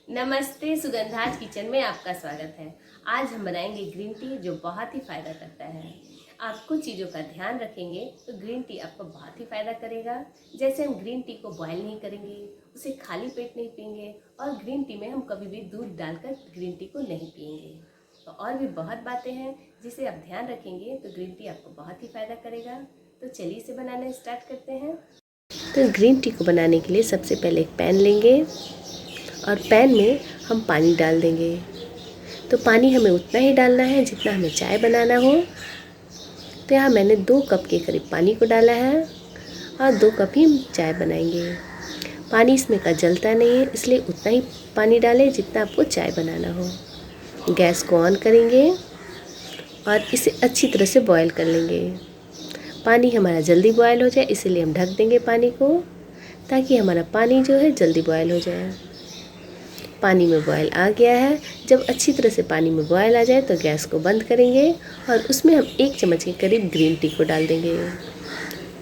नमस्ते, सुगंधाज किचन में आपका स्वागत है। आज हम बनाएंगे ग्रीन टी जो बहुत ही फ़ायदा करता है। आप कुछ चीज़ों का ध्यान रखेंगे तो ग्रीन टी आपको बहुत ही फ़ायदा करेगा। जैसे हम ग्रीन टी को बॉयल नहीं करेंगे, उसे खाली पेट नहीं पिएंगे और ग्रीन टी में हम कभी भी दूध डालकर ग्रीन टी को नहीं पिएंगे। तो और भी बहुत बातें हैं जिसे आप ध्यान रखेंगे तो ग्रीन टी आपको बहुत ही फ़ायदा करेगा। तो चलिए इसे बनाना स्टार्ट करते हैं। तो ग्रीन टी को बनाने के लिए सबसे पहले एक पैन लेंगे और पैन में हम पानी डाल देंगे। तो पानी हमें उतना ही डालना है जितना हमें चाय बनाना हो। तो यहाँ मैंने 2 कप के करीब पानी को डाला है और 2 कप ही चाय बनाएंगे। पानी इसमें का जलता नहीं है, इसलिए उतना ही पानी डालें जितना आपको चाय बनाना हो। गैस को ऑन करेंगे और इसे अच्छी तरह से बॉयल कर लेंगे। पानी हमारा जल्दी बॉयल हो जाए, इसीलिए हम ढक देंगे पानी को, ताकि हमारा पानी जो है जल्दी बॉयल हो जाए। पानी में बॉयल आ गया है। जब अच्छी तरह से पानी में बॉयल आ जाए तो गैस को बंद करेंगे और उसमें हम 1 चम्मच के करीब ग्रीन टी को डाल देंगे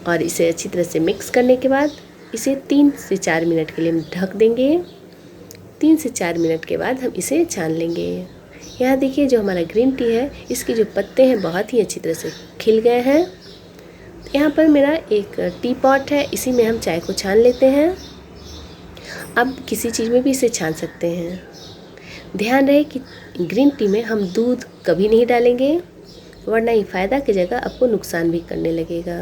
और इसे अच्छी तरह से मिक्स करने के बाद इसे 3 से 4 मिनट के लिए हम ढक देंगे। 3 से 4 मिनट के बाद हम इसे छान लेंगे। यहाँ देखिए जो हमारा ग्रीन टी है, इसके जो पत्ते हैं बहुत ही अच्छी तरह से खिल गए हैं। यहाँ पर मेरा एक टी पॉट है, इसी में हम चाय को छान लेते हैं। अब किसी चीज़ में भी इसे छान सकते हैं। ध्यान रहे कि ग्रीन टी में हम दूध कभी नहीं डालेंगे, वरना ये फ़ायदा की जगह आपको नुकसान भी करने लगेगा।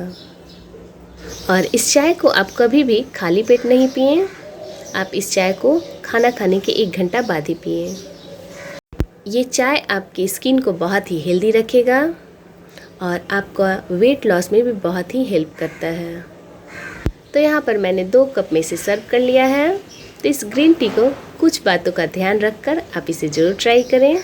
और इस चाय को आप कभी भी खाली पेट नहीं पिएं। आप इस चाय को खाना खाने के 1 घंटा बाद ही पिएं। ये चाय आपकी स्किन को बहुत ही हेल्दी रखेगा और आपका वेट लॉस में भी बहुत ही हेल्प करता है। तो यहाँ पर मैंने 2 कप में इसे सर्व कर लिया है। तो इस ग्रीन टी को कुछ बातों का ध्यान रखकर आप इसे ज़रूर ट्राई करें।